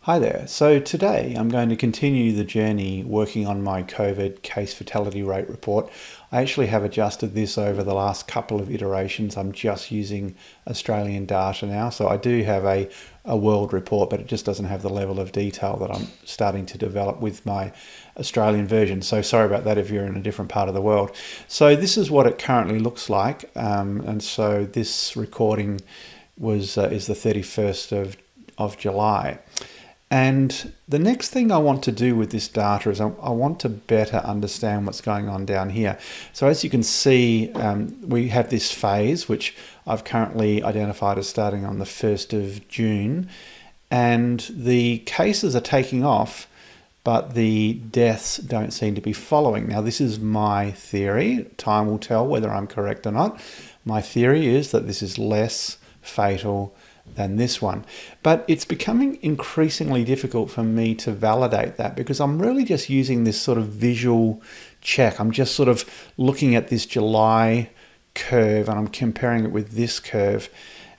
Hi there. So today I'm going to continue the journey working on my COVID case fatality rate report. I actually have adjusted this over the last couple of iterations. I'm just using Australian data now. So I do have a world report, but it just doesn't have the level of detail that I'm starting to develop with my Australian version. So sorry about that if you're in a different part of the world. So this is what it currently looks like. And so this recording is the 31st of July. And the next thing I want to do with this data is I want to better understand what's going on down here. So as you can see, we have this phase, which I've currently identified as starting on the 1st of June. And the cases are taking off, but the deaths don't seem to be following. Now, this is my theory. Time will tell whether I'm correct or not. My theory is that this is less fatal than this one. But it's becoming increasingly difficult for me to validate that because I'm really just using this sort of visual check. I'm just sort of looking at this July curve and I'm comparing it with this curve.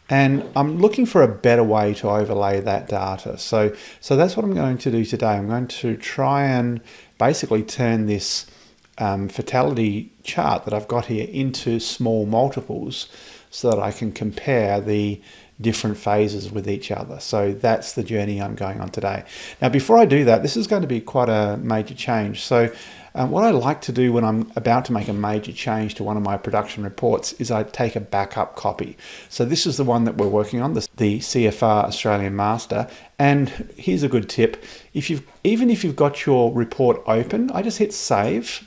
And I'm looking for a better way to overlay that data. So that's what I'm going to do today. I'm going to try and basically turn this fatality chart that I've got here into small multiples so that I can compare the different phases with each other. So that's the journey I'm going on today. Now, before I do that, this is going to be quite a major change. So what I like to do when I'm about to make a major change to one of my production reports is I take a backup copy. So this is the one that we're working on, the CFR Australian Master. And here's a good tip. Even if you've got your report open, I just hit save.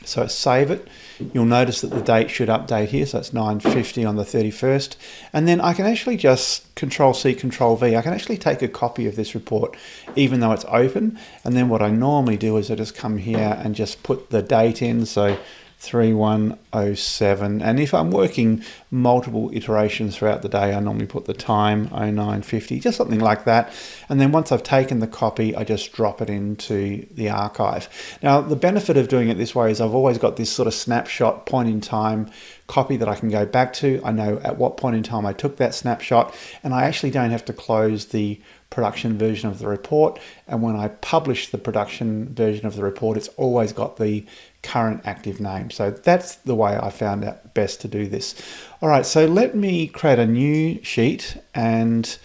So save it. You'll notice that the date should update here. So it's 9:50 on the 31st. And then I can actually just Control-C, Control-V. I can actually take a copy of this report even though it's open. And then what I normally do is I just come here and just put the date in. So 3107. And if I'm working multiple iterations throughout the day, I normally put the time 0950, just something like that. And then once I've taken the copy, I just drop it into the archive. Now, the benefit of doing it this way is I've always got this sort of snapshot point in time copy that I can go back to. I know at what point in time I took that snapshot, and I actually don't have to close the production version of the report. And when I publish the production version of the report, it's always got the current active name. So that's the way I found out best to do this. All right, so let me create a new sheet, and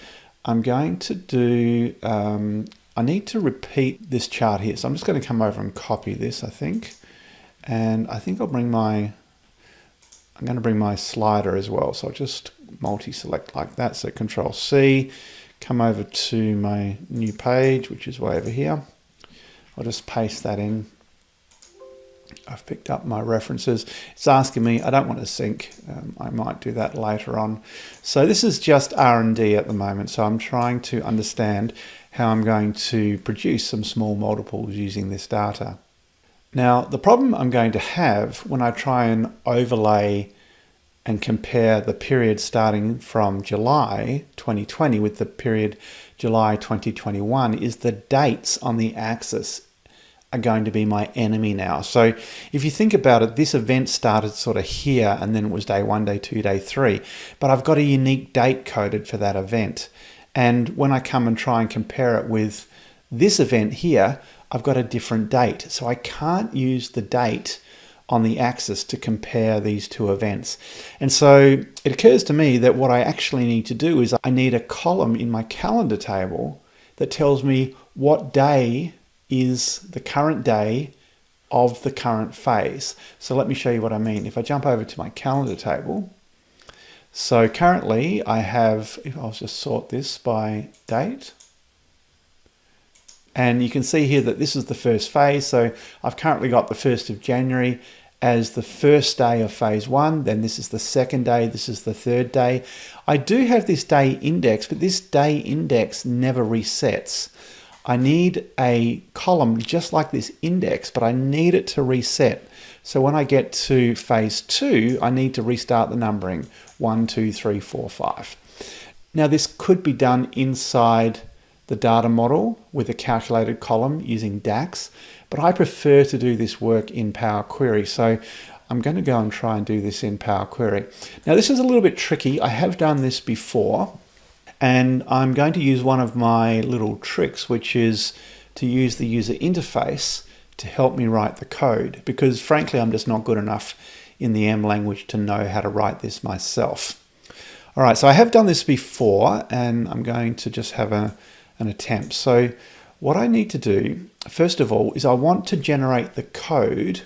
I'm going to do, I need to repeat this chart here. So I'm just going to come over and copy this, I think. And I think I'm going to bring my slider as well. So I'll just multi-select like that. So Control-C, come over to my new page, which is way over here. I'll just paste that in. I've picked up my references. It's asking me, I don't want to sync. I might do that later on. So this is just R&D at the moment. So I'm trying to understand how I'm going to produce some small multiples using this data. Now, the problem I'm going to have when I try and overlay and compare the period starting from July 2020 with the period July 2021 is the dates on the axis are going to be my enemy now. So if you think about it, this event started sort of here, and then it was day 1, day 2, day 3, but I've got a unique date coded for that event. And when I come and try and compare it with this event here, I've got a different date. So I can't use the date on the axis to compare these two events. And so it occurs to me that what I actually need to do is I need a column in my calendar table that tells me what day is the current day of the current phase. So let me show you what I mean. If I jump over to my calendar table, so currently I have, if I'll just sort this by date, and you can see here that this is the first phase. So I've currently got the 1st of January as the first day of phase 1. Then this is the second day. This is the third day. I do have this day index, but this day index never resets. I need a column just like this index, but I need it to reset. So when I get to phase 2, I need to restart the numbering 1, 2, 3, 4, 5. Now this could be done inside the data model with a calculated column using DAX, but I prefer to do this work in Power Query. So I'm going to go and try and do this in Power Query. Now this is a little bit tricky. I have done this before, And I'm going to use one of my little tricks, which is to use the user interface to help me write the code, because frankly, I'm just not good enough in the M language to know how to write this myself. All right, so I have done this before, and I'm going to just have an attempt. So what I need to do, first of all, is I want to generate the code,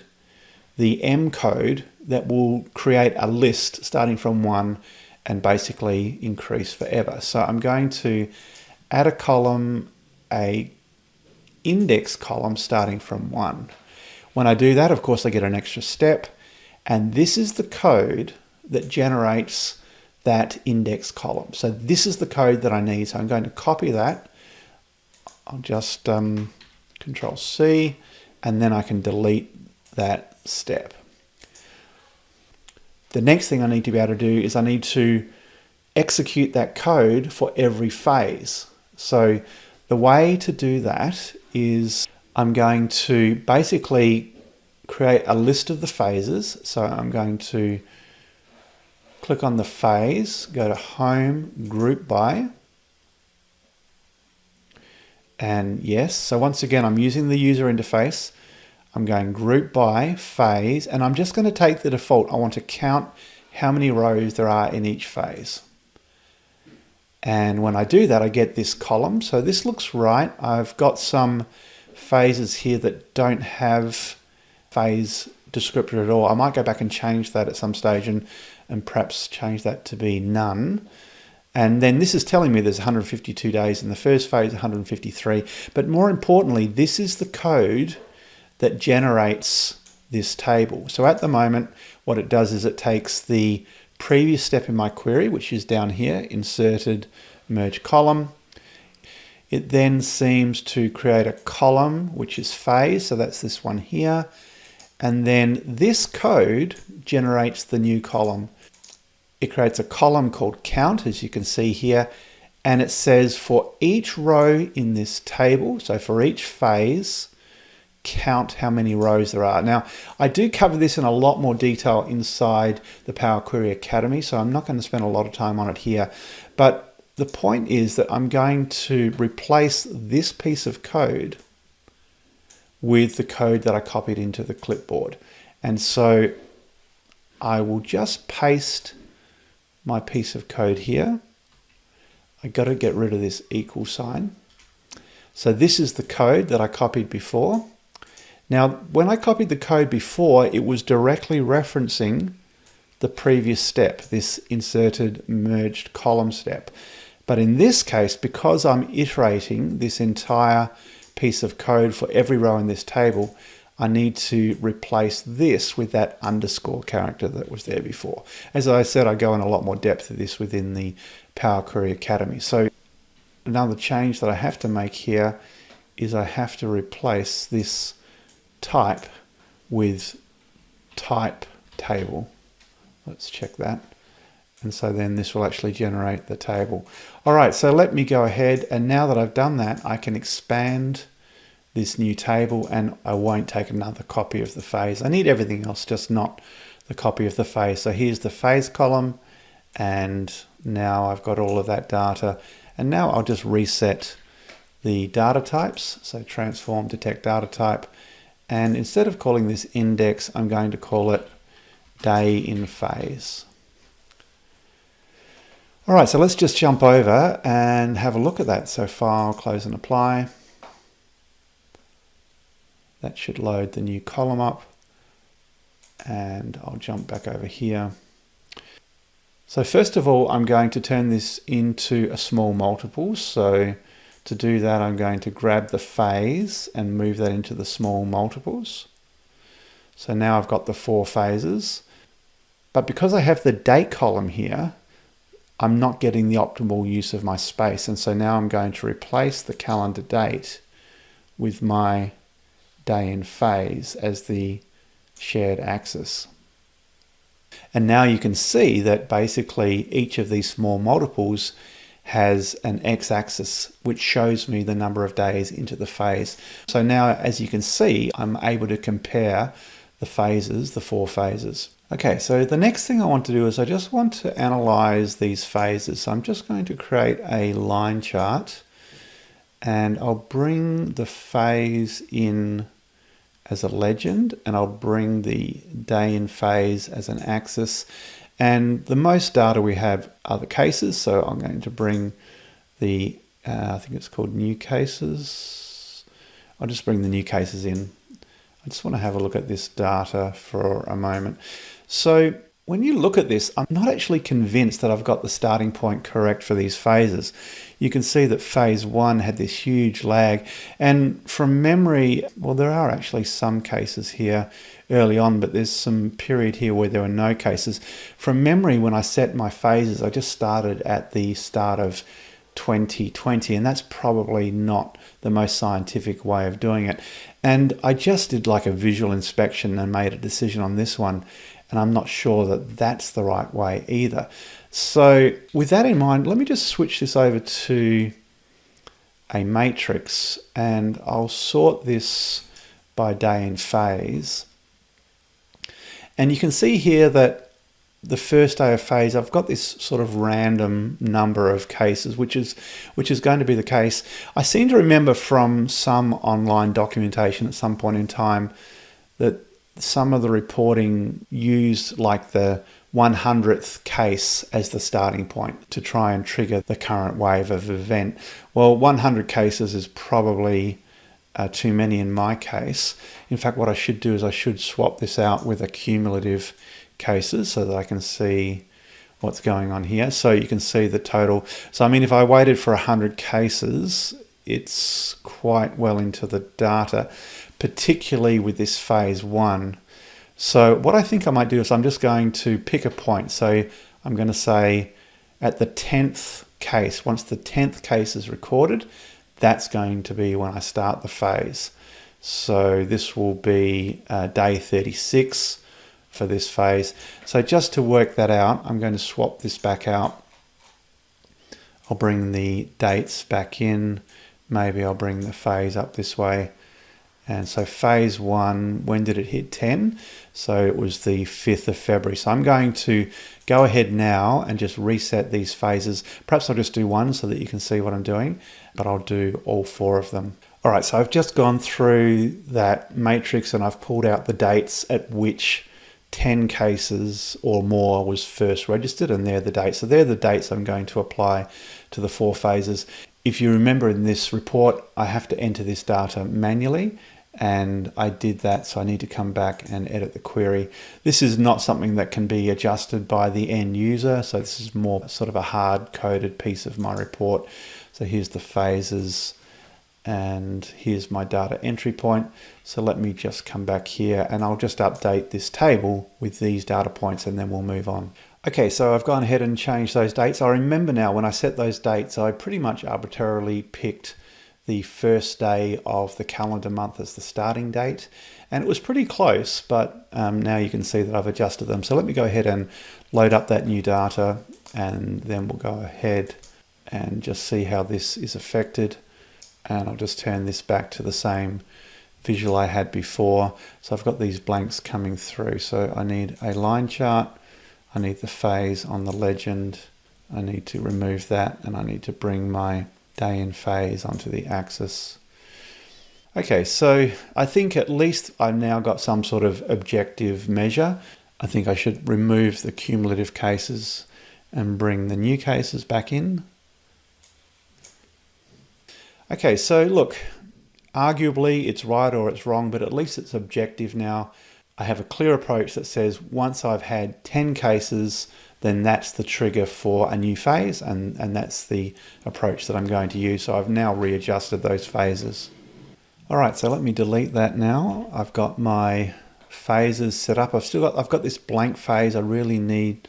the M code, that will create a list starting from 1 and basically increase forever. So I'm going to add a column, a index column starting from 1. When I do that, of course, I get an extra step, and this is the code that generates that index column. So this is the code that I need. So I'm going to copy that. I'll just Control C, and then I can delete that step. The next thing I need to be able to do is I need to execute that code for every phase. So the way to do that is I'm going to basically create a list of the phases. So I'm going to click on the phase, go to Home, Group By, and yes. So once again, I'm using the user interface. I'm going Group By, Phase, and I'm just going to take the default. I want to count how many rows there are in each phase. And when I do that, I get this column. So this looks right. I've got some phases here that don't have phase descriptor at all. I might go back and change that at some stage and perhaps change that to be none. And then this is telling me there's 152 days in the first phase, 153. But more importantly, this is the code that generates this table. So at the moment, what it does is it takes the previous step in my query, which is down here, inserted merge column. It then seems to create a column, which is phase. So that's this one here. And then this code generates the new column. It creates a column called count, as you can see here. And it says for each row in this table, so for each phase, count how many rows there are. Now, I do cover this in a lot more detail inside the Power Query Academy, so I'm not going to spend a lot of time on it here. But the point is that I'm going to replace this piece of code with the code that I copied into the clipboard. And so I will just paste my piece of code here. I got to get rid of this equal sign. So this is the code that I copied before. Now, when I copied the code before, it was directly referencing the previous step, this inserted merged column step. But in this case, because I'm iterating this entire piece of code for every row in this table, I need to replace this with that underscore character that was there before. As I said, I go in a lot more depth of this within the Power Query Academy. So another change that I have to make here is I have to replace this type with type table. Let's check that. And so then this will actually generate the table. All right, so let me go ahead, and now that I've done that, I can expand this new table and I won't take another copy of the phase. I need everything else, just not the copy of the phase. So here's the phase column, and now I've got all of that data. And now I'll just reset the data types. So transform, detect data type. And instead of calling this index, I'm going to call it day in phase. All right, so let's just jump over and have a look at that. So file, close and apply. That should load the new column up. And I'll jump back over here. So first of all, I'm going to turn this into a small multiple. So to do that, I'm going to grab the phase and move that into the small multiples. So now I've got the 4 phases. But because I have the date column here, I'm not getting the optimal use of my space. And so now I'm going to replace the calendar date with my day in phase as the shared axis. And now you can see that basically each of these small multiples has an x-axis which shows me the number of days into the phase. So now, as you can see, I'm able to compare the phases, the 4 phases. Okay, so the next thing I want to do is I just want to analyze these phases. So I'm just going to create a line chart and I'll bring the phase in as a legend and I'll bring the day in phase as an axis. And the most data we have are the cases. So I'm going to bring the, I think it's called new cases. I'll just bring the new cases in. I just want to have a look at this data for a moment. So when you look at this, I'm not actually convinced that I've got the starting point correct for these phases. You can see that phase 1 had this huge lag, and from memory, well, there are actually some cases here early on, but there's some period here where there were no cases. From memory, when I set my phases, I just started at the start of 2020, and that's probably not the most scientific way of doing it. And I just did like a visual inspection and made a decision on this one, and I'm not sure that that's the right way either. So with that in mind, let me just switch this over to a matrix and I'll sort this by day in phase. And you can see here that the first day of phase, I've got this sort of random number of cases, which is going to be the case. I seem to remember from some online documentation at some point in time that some of the reporting used like the 100th case as the starting point to try and trigger the current wave of event. Well, 100 cases is probably too many in my case. In fact, what I should do is I should swap this out with a cumulative cases so that I can see what's going on here. So you can see the total. So I mean, if I waited for 100 cases, it's quite well into the data, particularly with this phase 1. So what I think I might do is I'm just going to pick a point. So I'm going to say at the 10th case, once the 10th case is recorded, that's going to be when I start the phase. So this will be day 36 for this phase. So just to work that out, I'm going to swap this back out. I'll bring the dates back in. Maybe I'll bring the phase up this way. And so phase 1, when did it hit 10? So it was the 5th of February. So I'm going to go ahead now and just reset these phases. Perhaps I'll just do one so that you can see what I'm doing, but I'll do all 4 of them. All right, so I've just gone through that matrix and I've pulled out the dates at which 10 cases or more was first registered, and they're the dates. So they're the dates I'm going to apply to the 4 phases. If you remember in this report, I have to enter this data manually, and I did that, so I need to come back and edit the query. This is not something that can be adjusted by the end user, so this is more sort of a hard-coded piece of my report. So here's the phases, and here's my data entry point. So let me just come back here, and I'll just update this table with these data points, and then we'll move on. Okay, so I've gone ahead and changed those dates. I remember now when I set those dates, I pretty much arbitrarily picked the first day of the calendar month as the starting date. And it was pretty close, but now you can see that I've adjusted them. So let me go ahead and load up that new data, and then we'll go ahead and just see how this is affected. And I'll just turn this back to the same visual I had before. So I've got these blanks coming through. So I need a line chart. I need the phase on the legend. I need to remove that, and I need to bring my day in phase onto the axis. Okay, so I think at least I've now got some sort of objective measure. I think I should remove the cumulative cases and bring the new cases back in. Okay, so look, arguably it's right or it's wrong, but at least it's objective now. I have a clear approach that says once I've had 10 cases, then that's the trigger for a new phase, and that's the approach that I'm going to use. So I've now readjusted those phases. All right, so let me delete that now. I've got my phases set up. I've got this blank phase. I really need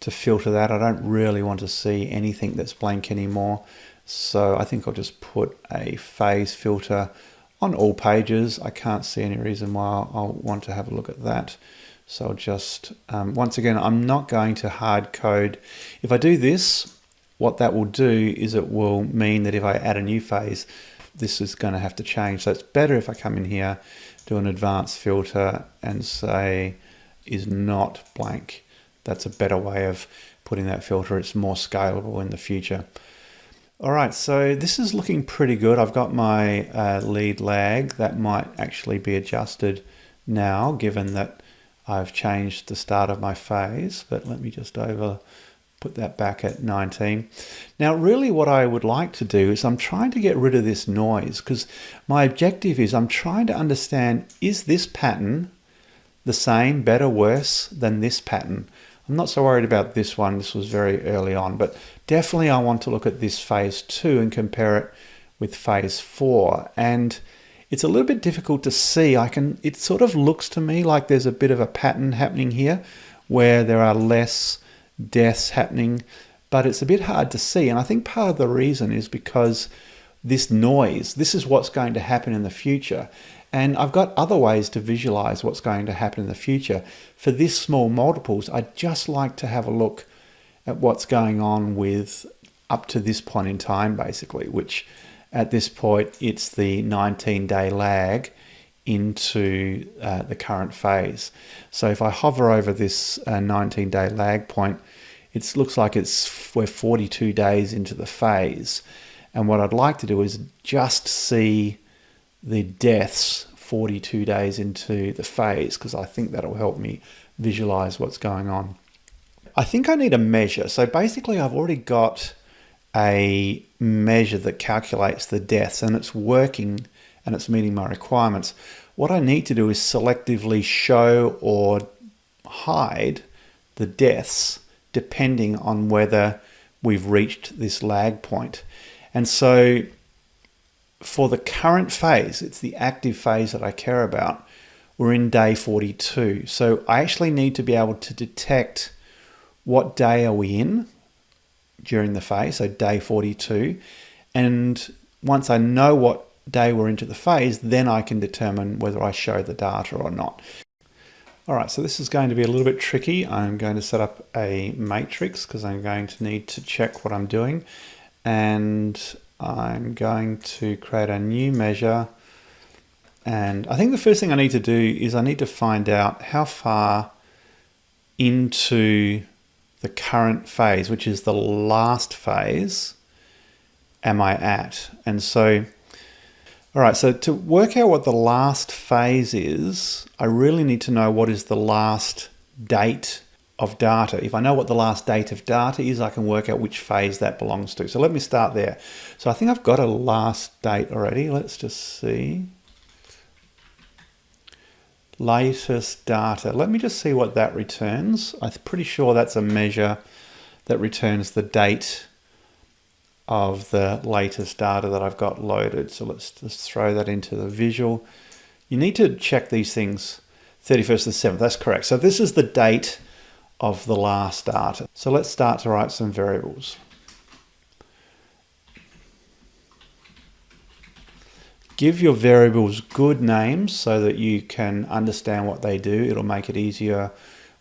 to filter that. I don't really want to see anything that's blank anymore. So I think I'll just put a phase filter on all pages. I can't see any reason why I'll want to have a look at that. So I'll just, once again, I'm not going to hard code. If I do this, what that will do is it will mean that if I add a new phase, this is going to have to change. So it's better if I come in here, do an advanced filter and say, is not blank. That's a better way of putting that filter. It's more scalable in the future. All right, so this is looking pretty good. I've got my lead lag. That might actually be adjusted now, given that I've changed the start of my phase, but let me just put that back at 19. Now, really what I would like to do is I'm trying to get rid of this noise, because my objective is I'm trying to understand, is this pattern the same, better, worse than this pattern? I'm not so worried about this one. This was very early on, but definitely I want to look at this phase 2 and compare it with phase 4. And it's a little bit difficult to see. It sort of looks to me like there's a bit of a pattern happening here where there are less deaths happening, but it's a bit hard to see. And I think part of the reason is because this noise, this is what's going to happen in the future. And I've got other ways to visualize what's going to happen in the future. For this small multiples, I'd just like to have a look at what's going on with up to this point in time, basically, which at this point, it's the 19-day lag into the current phase. So if I hover over this 19-day lag point, it looks like we're 42 days into the phase. And what I'd like to do is just see the deaths 42 days into the phase, because I think that'll help me visualize what's going on. I think I need a measure. So basically I've already got a measure that calculates the deaths, and it's working and it's meeting my requirements. What I need to do is selectively show or hide the deaths depending on whether we've reached this lag point. And so for the current phase, it's the active phase that I care about, we're in day 42. So I actually need to be able to detect what day are we in during the phase, so day 42. And once I know what day we're into the phase, then I can determine whether I show the data or not. All right, so this is going to be a little bit tricky. I'm going to set up a matrix because I'm going to need to check what I'm doing. And I'm going to create a new measure. And I think the first thing I need to do is I need to find out how far into the current phase, which is the last phase, am I at? And so, all right, so to work out what the last phase is, I really need to know what is the last date of data. If I know what the last date of data is, I can work out which phase that belongs to. So let me start there. So I think I've got a last date already. Let's just see. Latest data. Let me just see what that returns. I'm pretty sure that's a measure that returns the date of the latest data that I've got loaded. So let's just throw that into the visual. You need to check these things. 31st of the 7th, that's correct. So this is the date of the last data. So let's start to write some variables. Give your variables good names so that you can understand what they do. It'll make it easier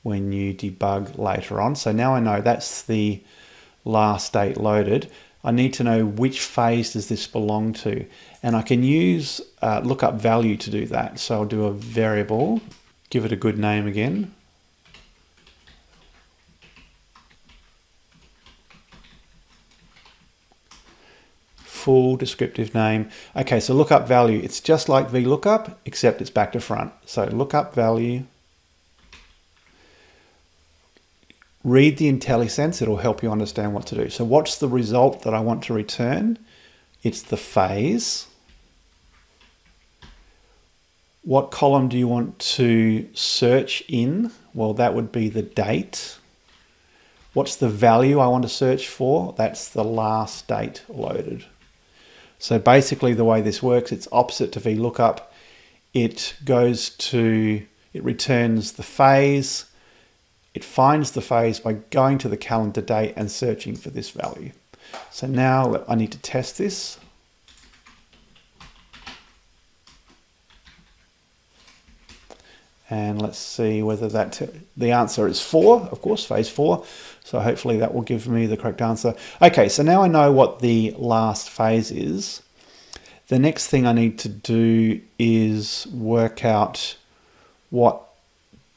when you debug later on. So now I know that's the last date loaded. I need to know which phase does this belong to. And I can use lookup value to do that. So I'll do a variable, give it a good name again. Full descriptive name. Okay, so lookup value, it's just like VLOOKUP, except it's back to front. So lookup value, read the IntelliSense, it'll help you understand what to do. So what's the result that I want to return? It's the phase. What column do you want to search in? Well, that would be the date. What's the value I want to search for? That's the last date loaded. So basically the way this works, it's opposite to VLOOKUP. It returns the phase. It finds the phase by going to the calendar date and searching for this value. So now I need to test this. And let's see whether the answer is 4, of course, phase 4. So hopefully that will give me the correct answer. Okay, so now I know what the last phase is. The next thing I need to do is work out what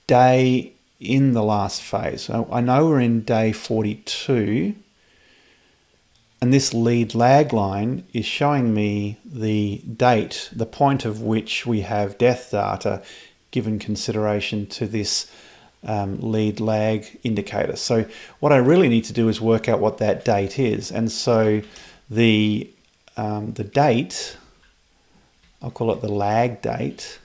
day in the last phase. So I know we're in day 42, and this lead lag line is showing me the date, the point of which we have death data given consideration to this lead lag indicator. So what I really need to do is work out what that date is. And so the date, I'll call it the lag date,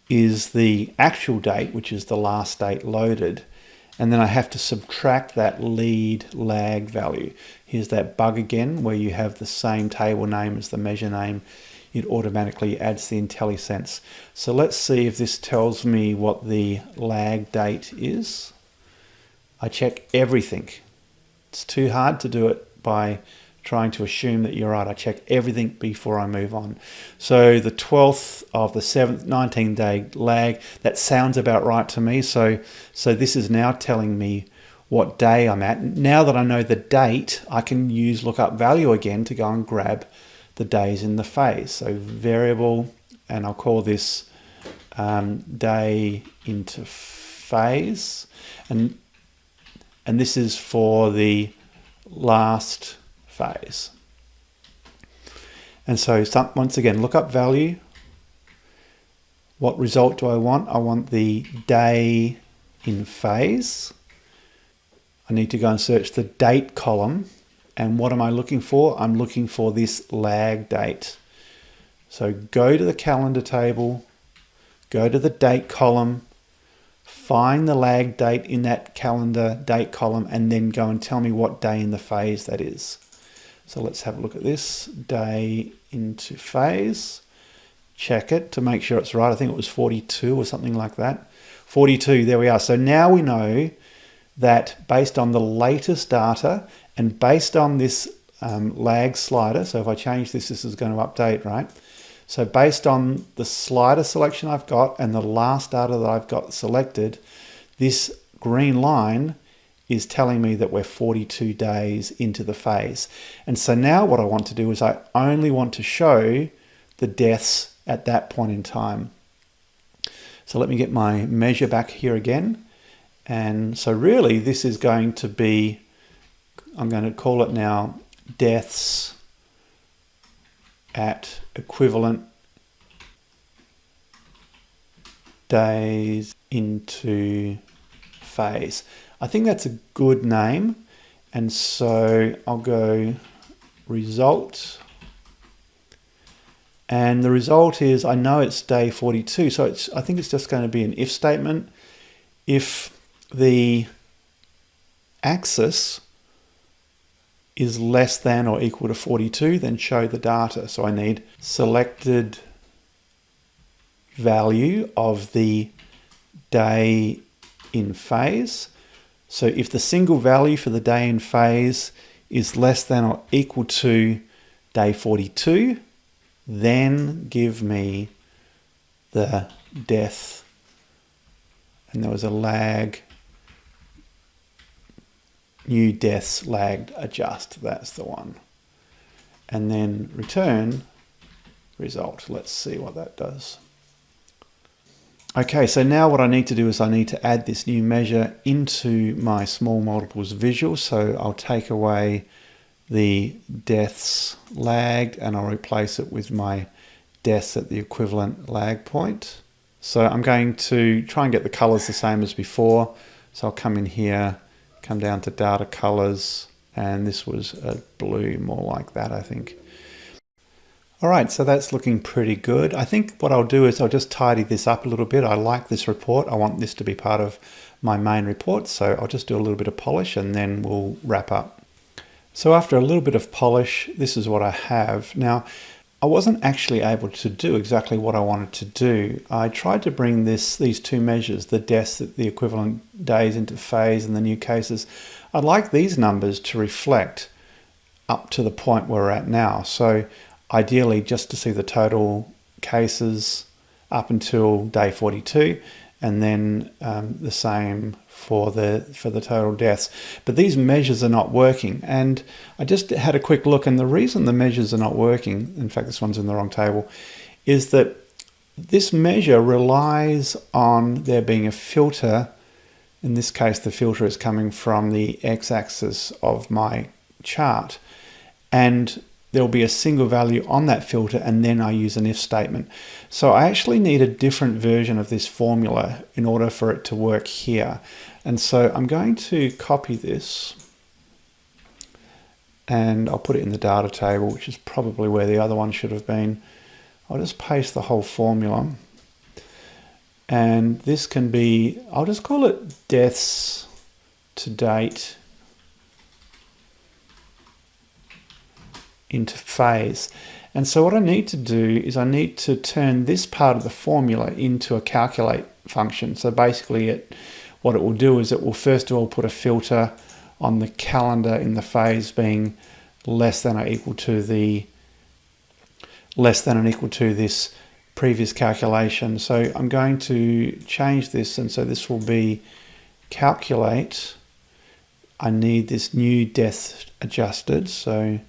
is the actual date, which is the last date loaded. And then I have to subtract that lead lag value. Here's that bug again, where you have the same table name as the measure name. It automatically adds the IntelliSense. So let's see if this tells me what the lag date is. I check everything. It's too hard to do it by trying to assume that you're right. I check everything before I move on. So the 12th of the 7th, 19-day lag, that sounds about right to me. So this is now telling me what day I'm at. Now that I know the date, I can use lookup value again to go and grab the days in the phase. So variable, and I'll call this day into phase. And this is for the last phase. And so once again, look up value. What result do I want? I want the day in phase. I need to go and search the date column. And what am I looking for? I'm looking for this lag date. So go to the calendar table, go to the date column, find the lag date in that calendar date column, and then go and tell me what day in the phase that is. So let's have a look at this. Day into phase. Check it to make sure it's right. I think it was 42 or something like that. 42, there we are. So now we know that based on the latest data and based on this lag slider, so if I change this, this is going to update, right? So based on the slider selection I've got and the last data that I've got selected, this green line is telling me that we're 42 days into the phase. And so now what I want to do is I only want to show the deaths at that point in time. So let me get my measure back here again. And so really this is going to be, I'm going to call it now deaths at equivalent days into phase. I think that's a good name. And so I'll go result. And the result is, I know it's day 42. So I think it's just going to be an if statement. If the axis is less than or equal to 42, then show the data. So I need selected value of the day in phase. So if the single value for the day in phase is less than or equal to day 42, then give me the death. And there was a lag, new deaths lagged adjust, that's the one. And then return result. Let's see what that does. Okay, so now what I need to do is I need to add this new measure into my small multiples visual. So I'll take away the deaths lagged and I'll replace it with my deaths at the equivalent lag point. So I'm going to try and get the colors the same as before. So I'll come in here, come down to data colors, and this was a blue, more like that, I think. All right, so that's looking pretty good. I think what I'll do is I'll just tidy this up a little bit. I like this report. I want this to be part of my main report. So I'll just do a little bit of polish and then we'll wrap up. So after a little bit of polish, this is what I have. Now, I wasn't actually able to do exactly what I wanted to do. I tried to bring these two measures, the deaths at the equivalent days into phase and the new cases. I'd like these numbers to reflect up to the point where we're at now. So ideally just to see the total cases up until day 42 and then the same for the total deaths. But these measures are not working, and I just had a quick look, and the reason the measures are not working, in fact this one's in the wrong table, is that This measure relies on there being a filter. In this case, the filter is coming from the x-axis of my chart, and there'll be a single value on that filter, and then I use an if statement. So I actually need a different version of this formula in order for it to work here. And so I'm going to copy this, and I'll put it in the data table, which is probably where the other one should have been. I'll just paste the whole formula. And this can be, I'll just call it deaths to date into phase. And so what I need to do is I need to turn this part of the formula into a calculate function. So basically what it will do is it will first of all put a filter on the calendar in the phase being less than or equal to this previous calculation. So I'm going to change this, and so this will be calculate. I need this new death adjusted. So,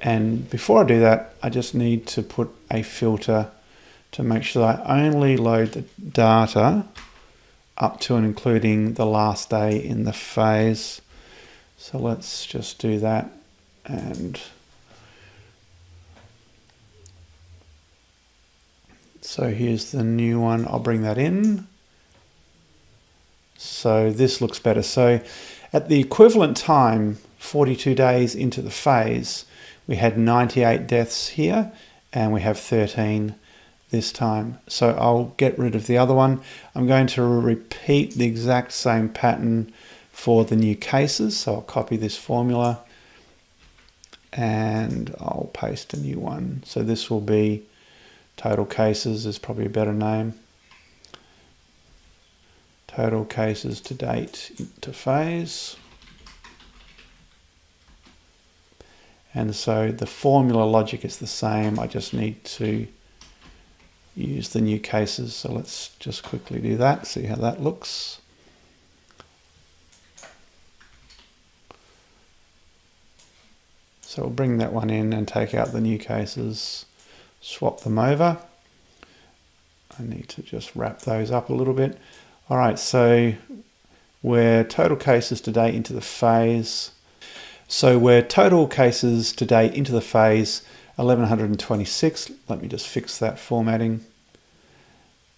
and before I do that, I just need to put a filter to make sure that I only load the data up to and including the last day in the phase. So let's just do that. And so here's the new one. I'll bring that in. So this looks better. So at the equivalent time, 42 days into the phase, we had 98 deaths here, and we have 13 this time. So I'll get rid of the other one. I'm going to repeat the exact same pattern for the new cases. So I'll copy this formula and I'll paste a new one. So this will be total cases, is probably a better name. Total cases to date into phase. And so the formula logic is the same. I just need to use the new cases. So let's just quickly do that, see how that looks. So we'll bring that one in and take out the new cases, swap them over. I need to just wrap those up a little bit. All right, so we're total cases to date into the phase. So we're total cases to date into the phase 1126. Let me just fix that formatting.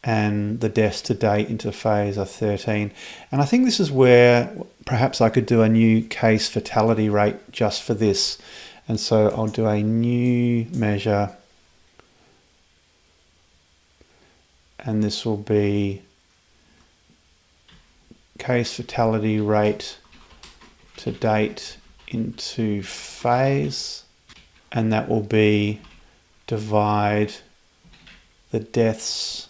And the deaths to date into the phase are 13. And I think this is where perhaps I could do a new case fatality rate just for this. And so I'll do a new measure. And this will be case fatality rate to date into phase, and that will be divide the deaths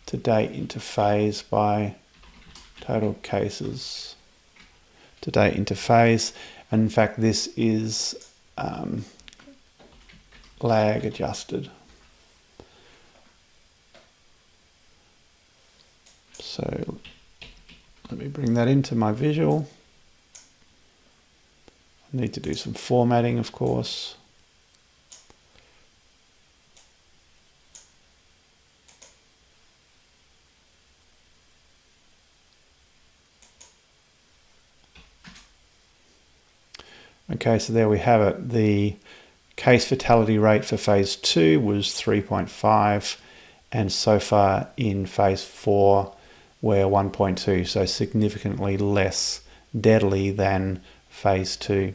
to date into phase by total cases to date into phase. And in fact, this is lag adjusted. So let me bring that into my visual. I need to do some formatting, of course. Okay, so there we have it. The case fatality rate for phase 2 was 3.5, and so far in phase 4 we're 1.2, so significantly less deadly than phase 2.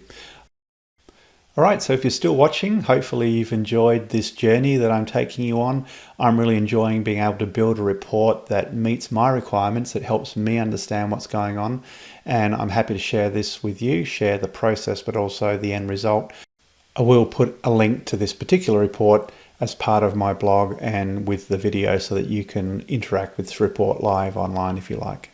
All right, so if you're still watching, hopefully you've enjoyed this journey that I'm taking you on. I'm really enjoying being able to build a report that meets my requirements, that helps me understand what's going on. And I'm happy to share this with you, share the process, but also the end result. I will put a link to this particular report as part of my blog and with the video so that you can interact with this report live online if you like.